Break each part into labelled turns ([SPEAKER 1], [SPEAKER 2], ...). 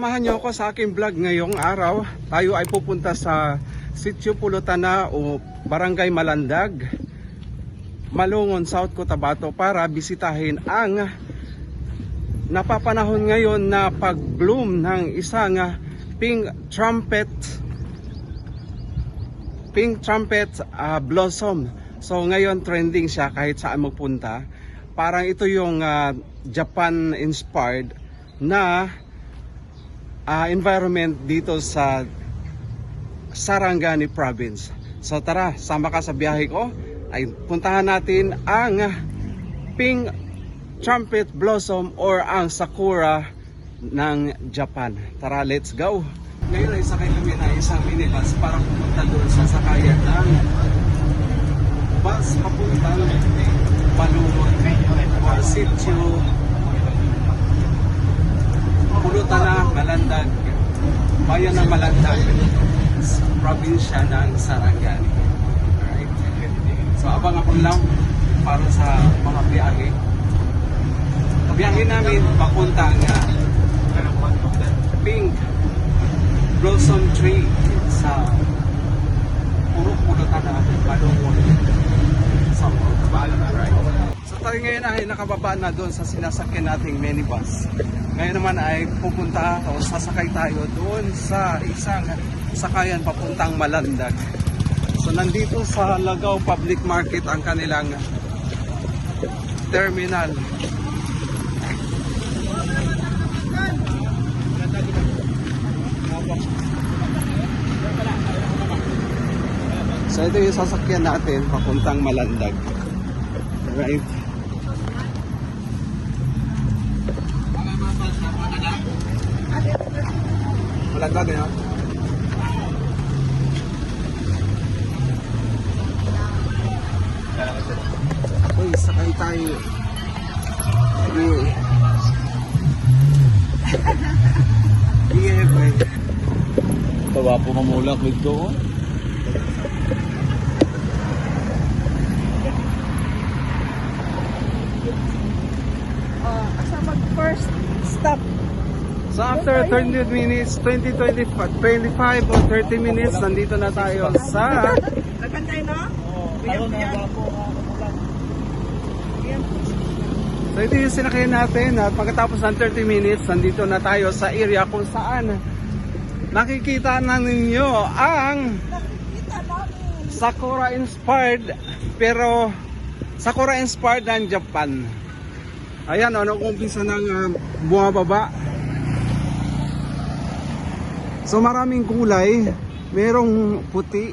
[SPEAKER 1] Samahan niyo ako sa aking vlog ngayong araw. Tayo ay pupunta sa Sitio Pulutana o Barangay Malandag, Malungon, South Cotabato para bisitahin ang napapanahon ngayon na pag-bloom ng isang pink trumpet blossom. So ngayon trending siya kahit saan magpunta. Parang ito yung Japan inspired na environment dito sa Sarangani province. So tara, sama ka sa biyahe ko ay puntahan natin ang pink trumpet blossom or ang sakura ng Japan. Tara, let's go! Ngayon ay sakay kami na isang minibus para pumunta doon sa sakayan ng bus papuntang Malungon or Sitio Pulutana, Malandag, bayan ng Malandag, probinsya ng Sarangani. Alright. So abang ako lang para sa mga biyahe. Biyahe namin papuntang pink blossom tree sa Pulutana, Malungon. Alright. So tayo ngayon ay nakababa na doon sa sinasakyan nating minibus. Ngayon naman ay pupunta o sasakay tayo doon sa isang sakayan papuntang Malandag. So nandito sa Lagaw Public Market ang kanilang terminal. So ito yung sasakyan natin papuntang Malandag. Right. Malandag yun. Uy, sakay tayo. Yeah, boy.
[SPEAKER 2] Tawa po mamulak dito.
[SPEAKER 3] Asa mag-first stop?
[SPEAKER 1] So after 30 minutes, 25 or 30 minutes, nandito na tayo sa
[SPEAKER 3] Nagantay no?
[SPEAKER 2] Ayaw na ba po
[SPEAKER 1] So ito yung sinakayan natin at pagkatapos ng 30 minutes, nandito na tayo sa area kung saan nakikita na ninyo ang Sakura inspired, pero Sakura inspired ng Japan. Ayan, ano umpisa ng bumababa. So maraming kulay, merong puti.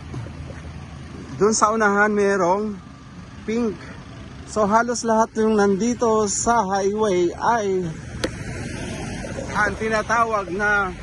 [SPEAKER 1] Doon sa unahan merong pink. So halos lahat yung nandito sa highway ay ang tinatawag na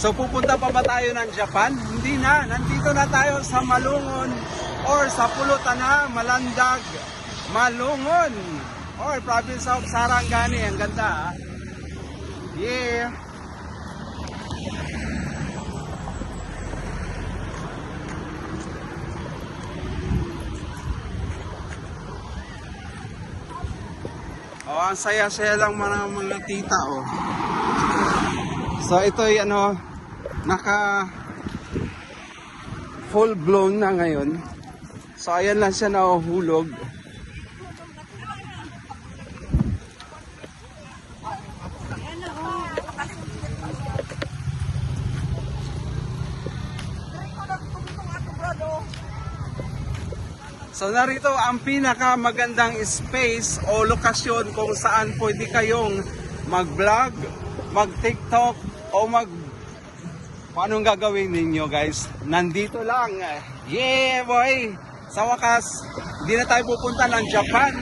[SPEAKER 1] So pupunta pa ba tayo ng Japan? Hindi na, nandito na tayo sa Malungon or sa Pulutana, Malandag, Malungon or province of Sarangani. Ang ganda, yeah. Oh, ang saya-saya lang mga tita, oh. So ito ay naka full blown na ngayon. So ayan lang siya nahuhulog. So narito ang pinakamagandang space o lokasyon kung saan pwede kayong mag-vlog, mag-TikTok o paanong gagawin ninyo, guys? Nandito lang. Yeah, boy! Sa wakas, hindi na tayo pupunta ng Japan.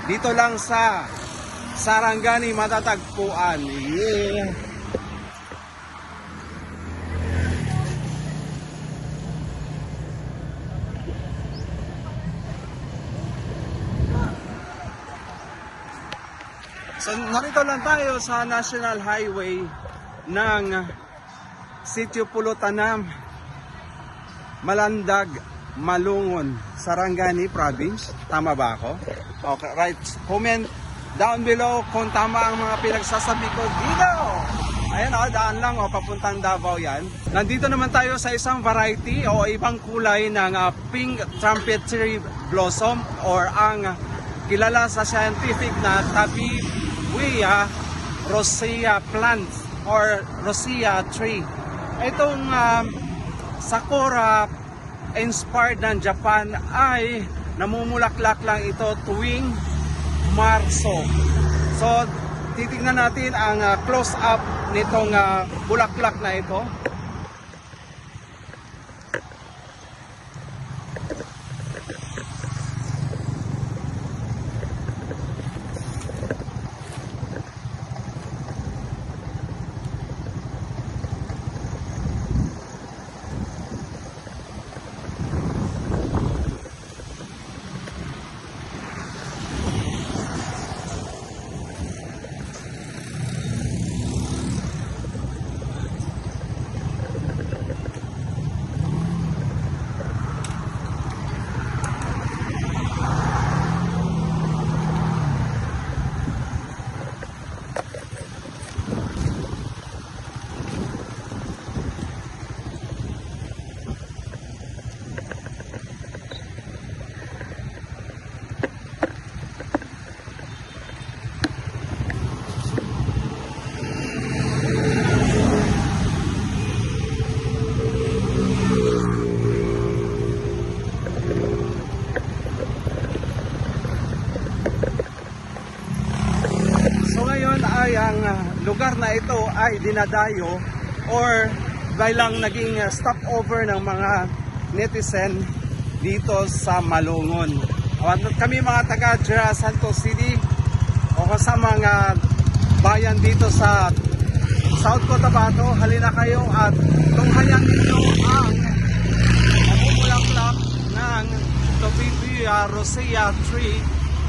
[SPEAKER 1] Dito lang sa Sarangani matatagpuan. Yeah! So narito lang tayo sa National Highway ng Sitio Pulo-Tanom, Malandag, Malungon, Sarangani Province. Tama ba ako? Okay, right. Comment down below kung tama ang mga pinagsasabi ko dito. Ayan o, daan lang o, papuntang Davao yan. Nandito naman tayo sa isang variety o ibang kulay ng pink trumpet cherry blossom or ang kilala sa scientific na Tabebuia rosea plant or rosea tree. Itong sakura inspired ng Japan ay namumulaklak lang ito tuwing Marso. So titingnan natin ang close up nitong bulaklak na ito. Ang lugar na ito ay dinadayo or dahil naging stopover ng mga netizen dito sa Malungon. Kami mga taga General Santos City o sa mga bayan dito sa South Cotabato, halina kayo at tunghayan ninyo ang namumulaklak ng Tabebuia rosea tree.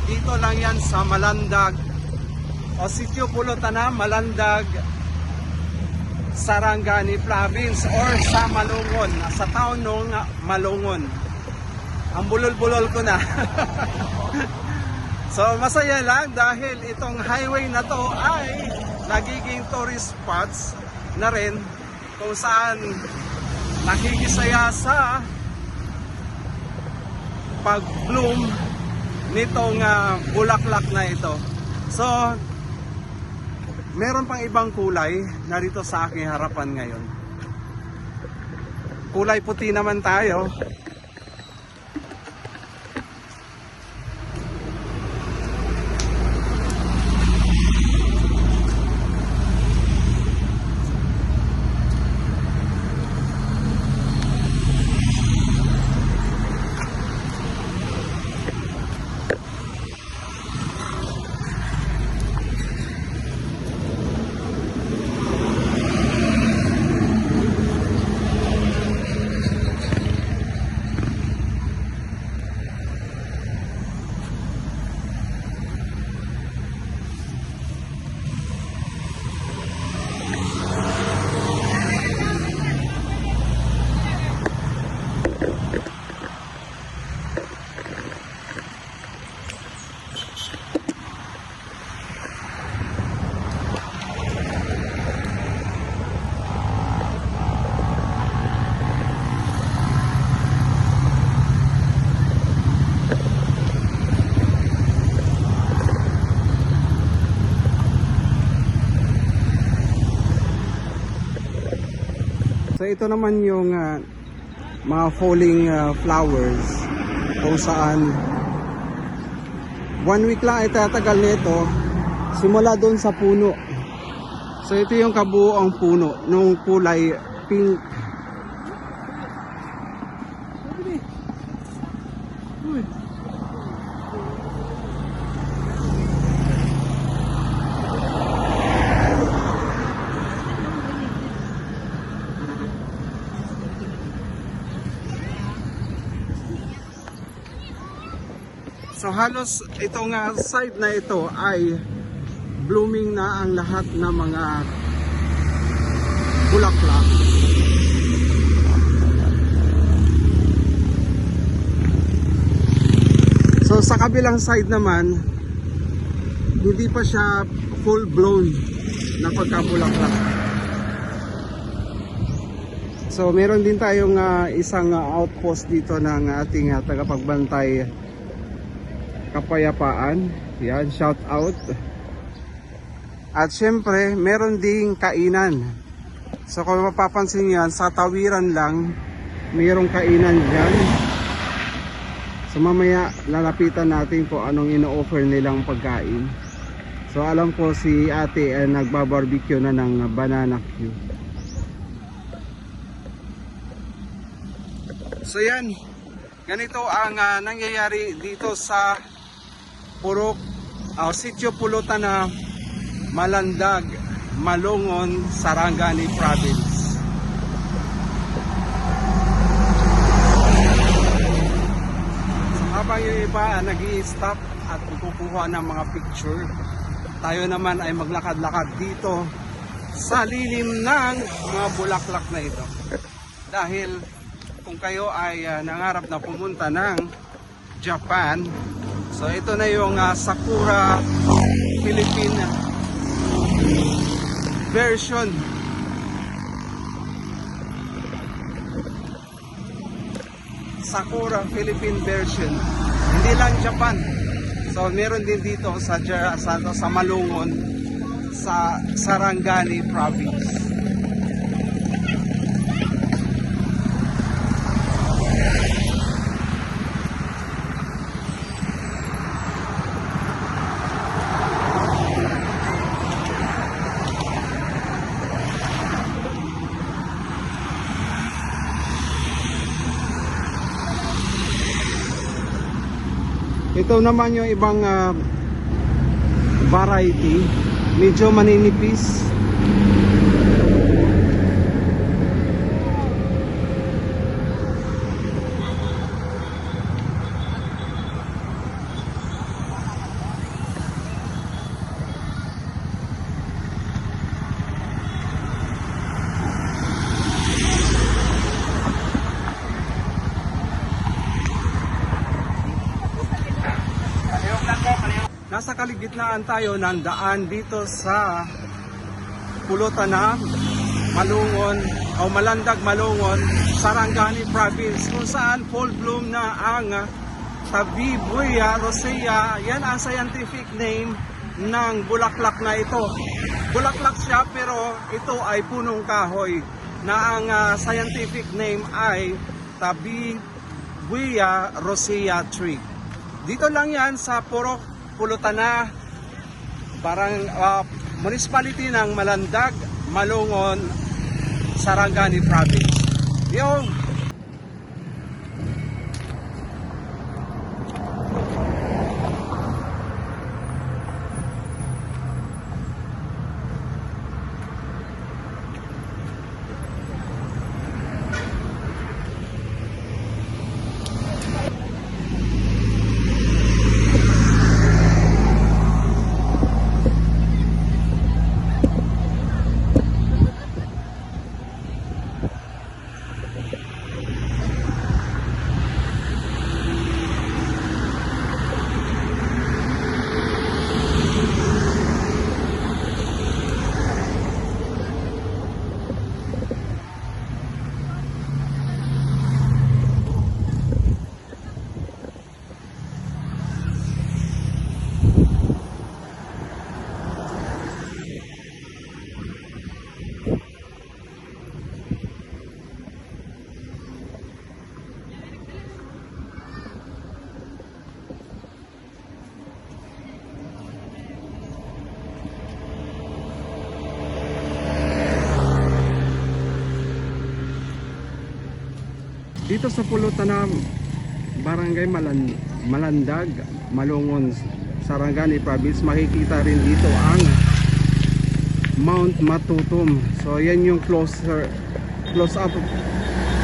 [SPEAKER 1] Dito lang yan sa Malandag o Sitio Pulo-Tanom, Malandag, Sarangani Province or sa Malungon, sa town ng Malungon. Ang bulol-bulol ko na. So masaya lang dahil itong highway na to ay nagiging tourist spots na rin kung saan nakikisaya sa pag-bloom nitong bulaklak na ito. So meron pang ibang kulay narito sa aking harapan ngayon. Kulay puti naman tayo. So ito naman yung mga falling flowers kung saan 1 week lang ay tatagal nito simula doon sa puno. So ito yung kabuoang puno nung kulay pink. So halos itong side na ito ay blooming na ang lahat ng mga bulaklak. So sa kabilang side naman, hindi pa siya full blown na pagkabulaklak. So meron din tayong isang outpost dito ng ating tagapagbantay kapayapaan. Yan, shout out. At syempre, meron ding kainan. So kung mapapansin yan, sa tawiran lang, mayroong kainan dyan. So mamaya lalapitan natin kung anong ino-offer nilang pagkain. So alam ko si ate nagbabarbecue na ng banana cue. So yan, ganito ang nangyayari dito sa Purok Sitio Pulutan na Malandag, Malungon, Sarangani Province. So habang yung iba nag-i-stop at kukuha ng mga picture, tayo naman ay maglakad-lakad dito sa lilim ng mga bulaklak na ito. Dahil kung kayo ay nangarap na pumunta ng Japan, so ito na yung Sakura Philippine version. Sakura Philippine version. Hindi lang Japan. So meron din dito sa Malungon, sa Sarangani Province. Ito naman yung ibang variety, medyo maninipis. Nasa kaligitnaan tayo ng daan dito sa Pulutan na Malungon o Malandag, Malungon, Sarangani Province, kung saan full bloom na ang Tabibuia rosea. Yan ang scientific name ng bulaklak na ito. Bulaklak siya pero ito ay punong kahoy na ang scientific name ay Tabibuia rosea tree. Dito lang yan sa Purok Pulutan na municipality ng Malandag, Malungon, Sarangani Province. Yung dito sa Pulutan na Barangay Malandag, Malungon, Sarangani Province, makikita rin dito ang Mount Matutum. So yan yung close up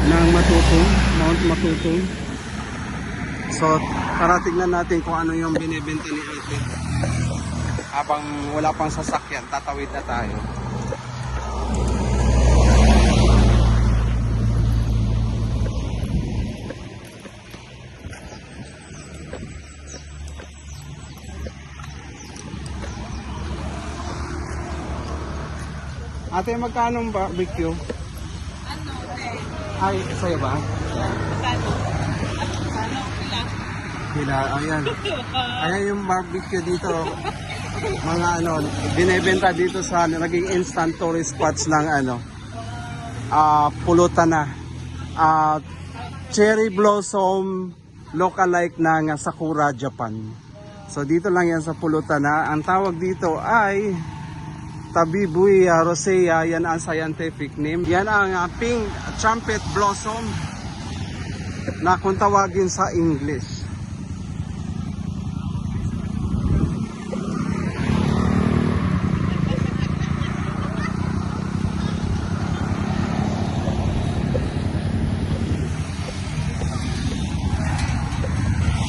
[SPEAKER 1] ng Matutum, Mount Matutum. So tara tignan natin kung ano yung binibenta ni ate. Habang wala pang sasakyan, tatawid na tayo. Ate, magkano ang barbecue?
[SPEAKER 3] Ano, okay.
[SPEAKER 1] Ay, sa'yo ba?
[SPEAKER 3] Ano? Ano?
[SPEAKER 1] Hila, ayan. Ayan yung barbecue dito. Mga binebenta dito sa naging instant tourist spots ng pulutan na. Cherry blossom lookalike ng Sakura, Japan. So dito lang yan sa pulutan na. Ang tawag dito ay Tabibuia rosea, yan ang scientific name. Yan ang pink trumpet blossom na kung tawagin sa English.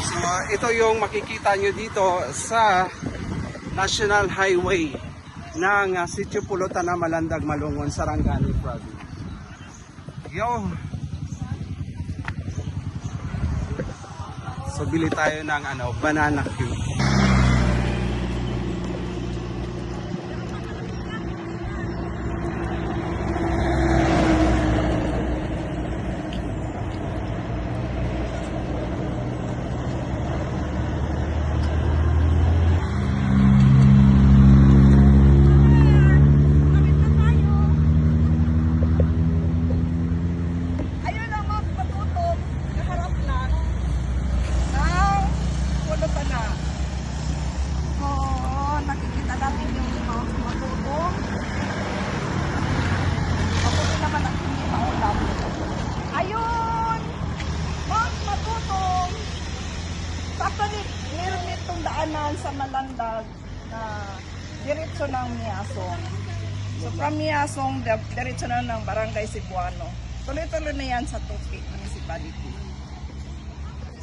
[SPEAKER 1] So ito yung makikita nyo dito sa National Highway ng Sitio Pulutan na Malandag, Malungon, Sarangani Province. Yo! So bili tayo ng banana cue.
[SPEAKER 3] Ayun ang mga patutok, naharap lang ng pulutan na. Oo, nakikita natin yung mga patutok. Mabuti naman ang hindi maulam. Ayun! Mga patutok! Actually, meron itong daanan sa Malandag na diretso ng Miasong. So from Miasong, diretso na ng Barangay Cebuano. Tuloy-tuloy na yan sa Tupi Municipality.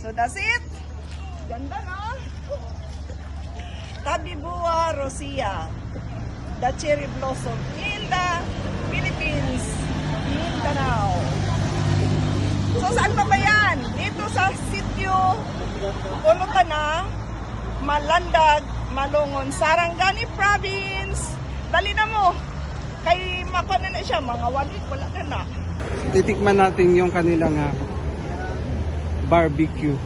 [SPEAKER 3] So that's it. Ganda na. Tabibua rosea, the cherry blossom in the Philippines, Mindanao. So saan pa ba yan? Dito sa sitio Pulutan na, Malandag, Malungon, Sarangani Province. Dali na mo. Kay mapana na siya, mga 1 week, wala ka na.
[SPEAKER 1] Titikman natin yung kanilang barbecue.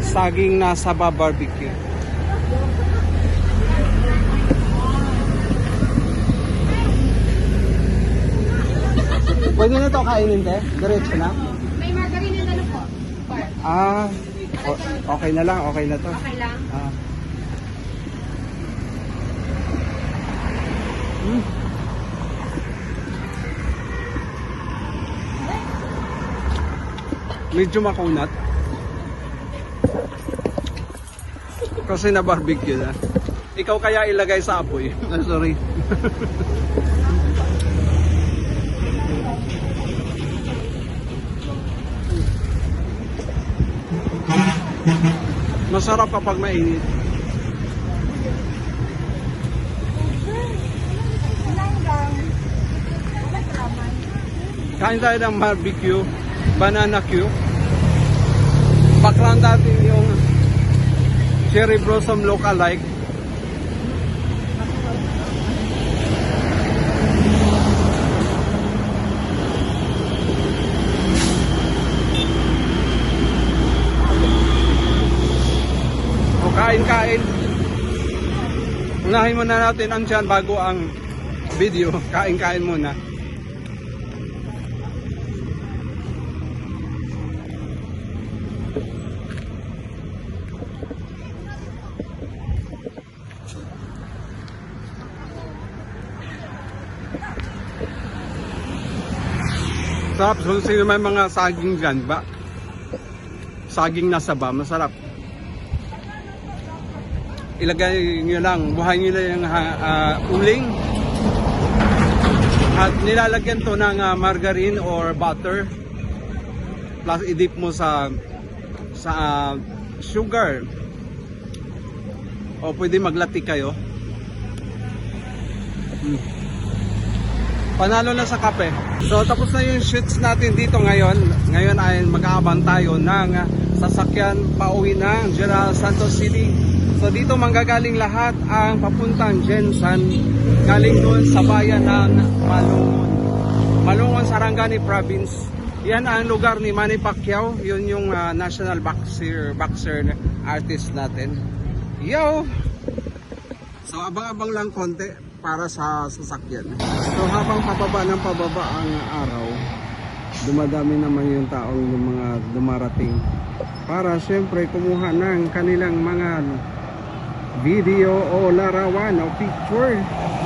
[SPEAKER 1] Saging na Saba barbecue. Pwede na to kainin, te? Diretso na?
[SPEAKER 4] May margarine na po.
[SPEAKER 1] Okay na lang, okay na to.
[SPEAKER 4] Okay lang.
[SPEAKER 1] Medyo makunat. Kasi na barbecue na. Ikaw kaya ilagay sa apoy. Sorry. Masarap kapag mainit. Kain tayo ng barbecue, banana cue. Background natin yung cherry blossom lookalike. O kain-kain. Unahin muna natin ang tiyan bago ang video. Kain-kain muna. Sarap. So, sino may mga saging dyan ba? Saging na Saba, masarap. Ilagay nyo lang, buhay nyo lang yung uling. At nilalagyan to ng margarine or butter. Plus i-dip mo sa sugar. O pwede maglati kayo. Panalo na sa kape. So tapos na yung shoots natin dito ngayon. Ngayon ay mag-aabang tayo ng sasakyan pauwi ng General Santos City. So dito manggagaling lahat ang papuntang Gensan, galing doon sa bayan ng Malungon. Malungon, Sarangani Province. Yan ang lugar ni Manny Pacquiao. Yun yung national boxer artist natin. Yo! So abang-abang lang konti para sa sasakyan. So habang pababa ng pababa ang araw, dumadami naman yung taong yung mga dumarating para syempre kumuha ng kanilang mga video o larawan o picture.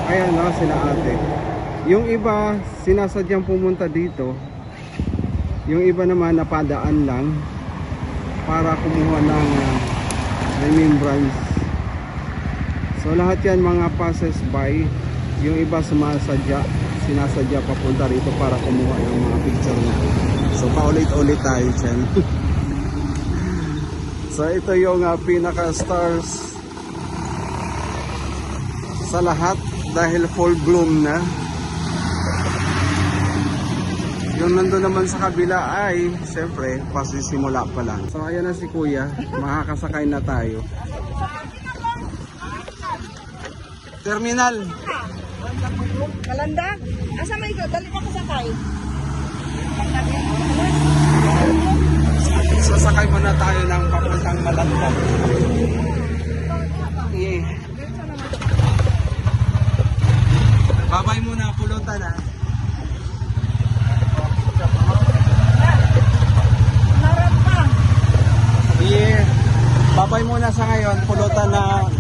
[SPEAKER 1] Ayan na sila ate. Yung iba sinasadyang pumunta dito, yung iba naman napadaan lang para kumuha ng remembrance. So lahat yan mga passes by. Yung iba sinasadya papunta rito para kumuha ng mga picture na. So paulit-ulit tayo dyan. So ito yung pinaka stars sa lahat dahil full bloom na. Yung nandun naman sa kabila ay siyempre pasisimula pa lang. So ayan na si kuya, makakasakay na tayo. Terminal.
[SPEAKER 3] Malandag? Asa may ikaw? Dali pa ko sakay.
[SPEAKER 1] Sasakay muna tayo ng papuntang Malandag. Yeah. Babay muna, pulutan na.
[SPEAKER 3] Harap pa.
[SPEAKER 1] Yeah. Babay muna sa ngayon, pulutan na.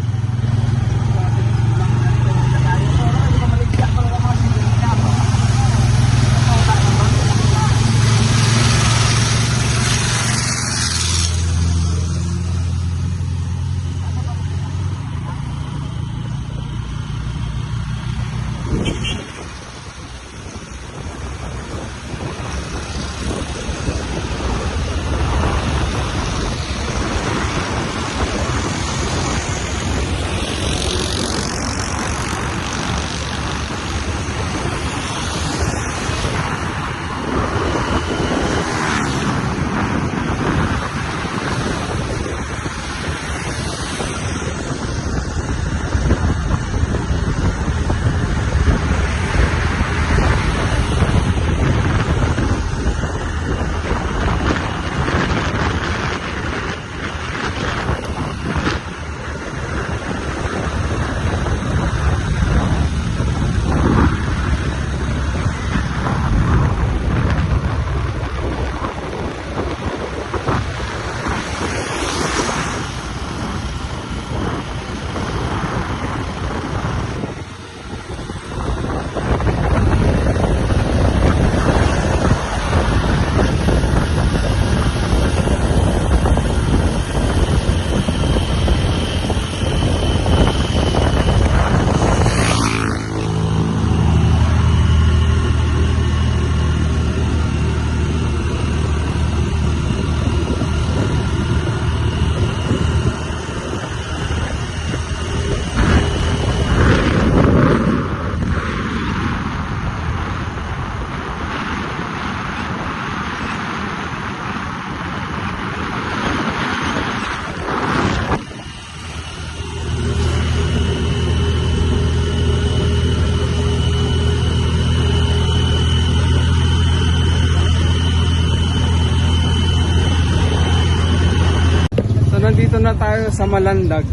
[SPEAKER 1] Nandito na tayo sa Malandag,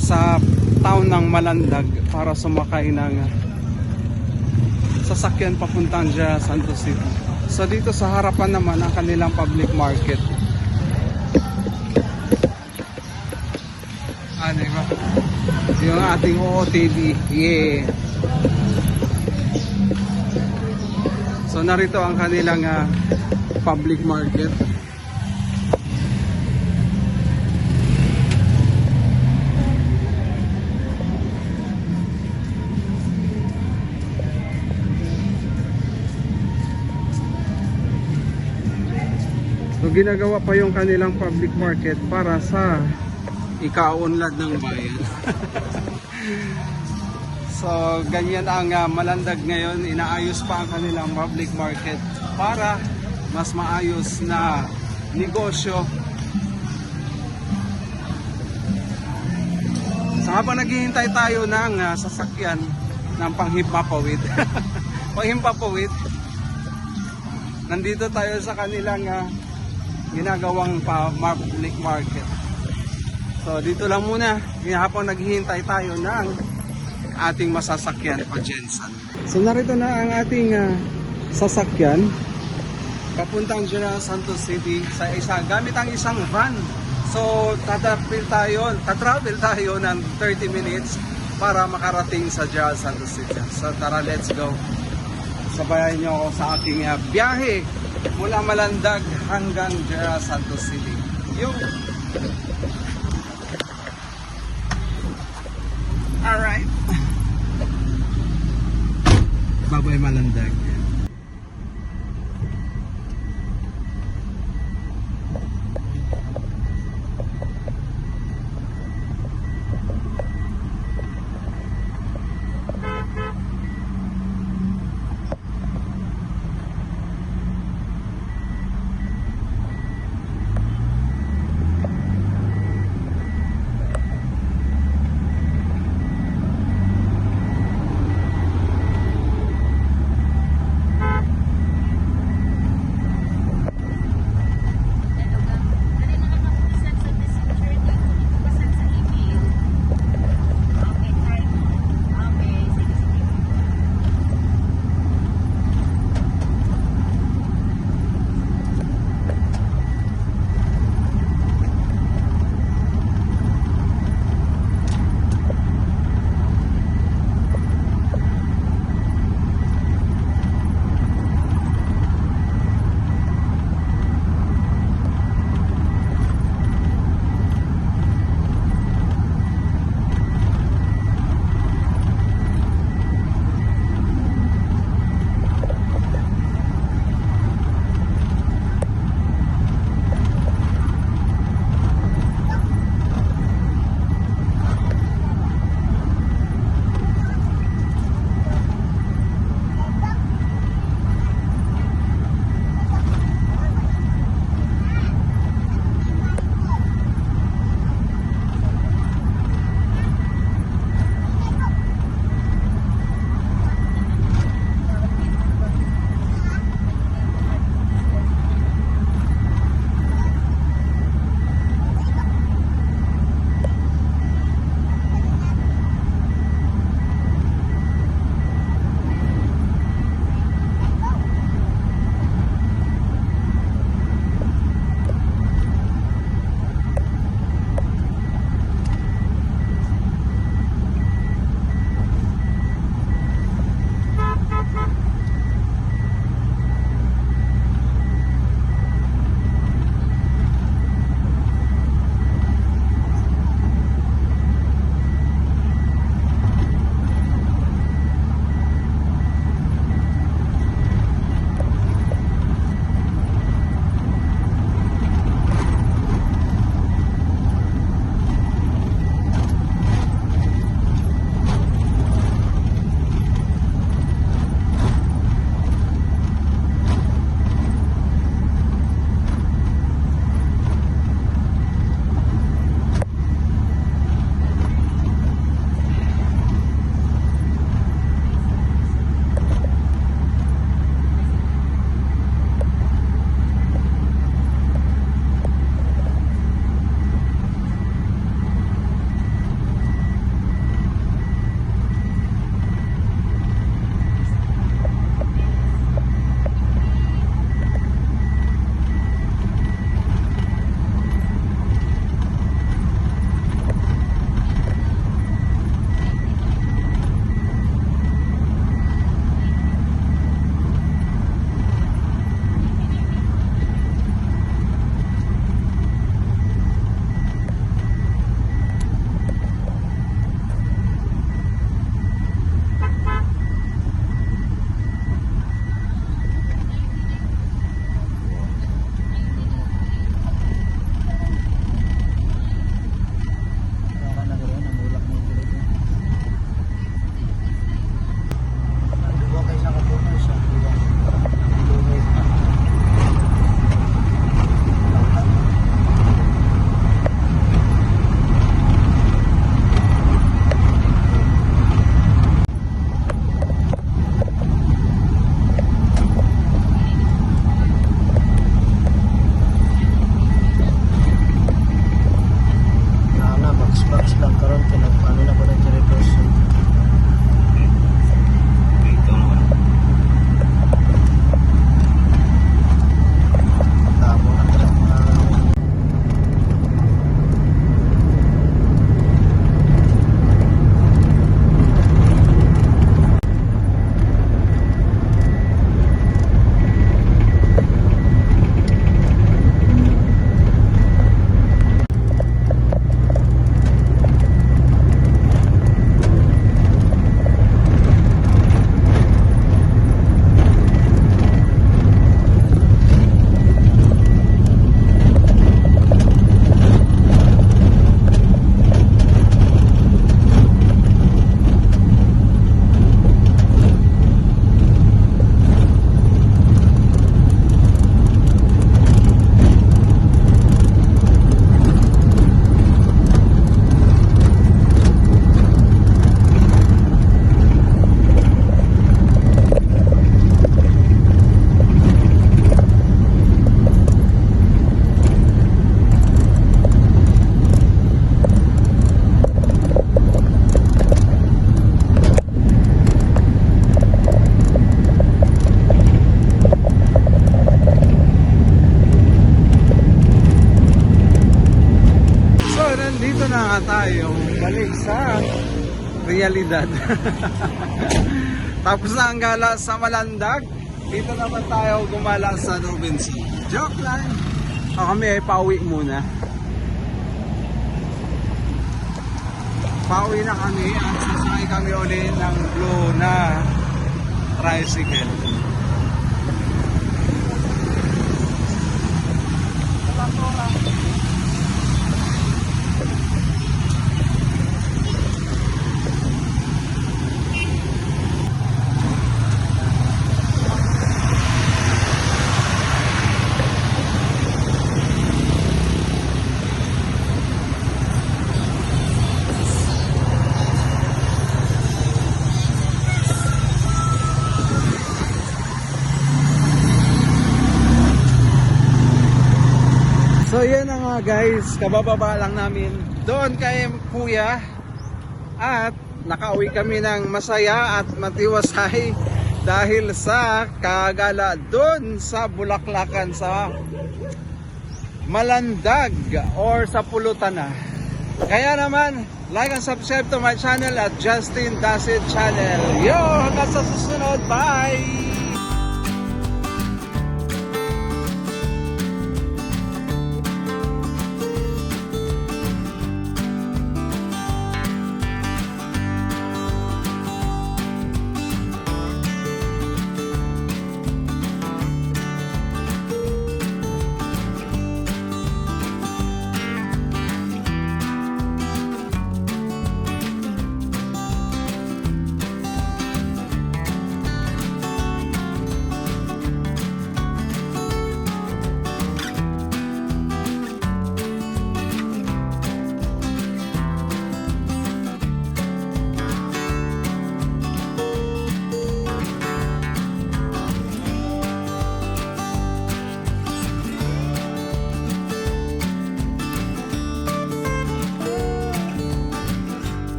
[SPEAKER 1] sa town ng Malandag para sumakay ng sasakyan papuntang General Santos City. So dito sa harapan naman ang kanilang public market. Diba? Yung ating OOTD. Yeah. So narito ang kanilang public market. So ginagawa pa yung kanilang public market para sa ikaunlad ng bayan. So ganyan ang Malandag ngayon, inaayos pa ang kanilang public market para mas maayos na negosyo. So habang naghihintay tayo ng sasakyan ng panghimpapawid, panghimpapawid, nandito tayo sa kanilang ginagawang public market. So dito lang muna habang naghihintay tayo ng ating masasakyan pa Jensen. So narito na ang ating sasakyan papuntang General Santos City gamit ang isang van. So tatravel tayo ng 30 minutes para makarating sa General Santos City. So tara, let's go. Sabayan niyo ako sa aking biyahe mula Malandag hanggang General Santos City. Alright. Bye-bye Malandag. realidad. Tapos na ang gala sa Malandag. Dito naman tayo gumala sa Robinson. Joke lang. Kami ay pauwi muna. Pauwi na kami at sasakay kami ulit ng blue na tricycle. So yan na nga guys, kabababa lang namin doon kay Kuya at nakauwi kami ng masaya at matiwasay dahil sa kagala doon sa Bulaklakan sa Malandag or sa Pulutana. Kaya naman, like and subscribe to my channel at Justin Dasit Channel. Yo, hanggang sa susunod, bye!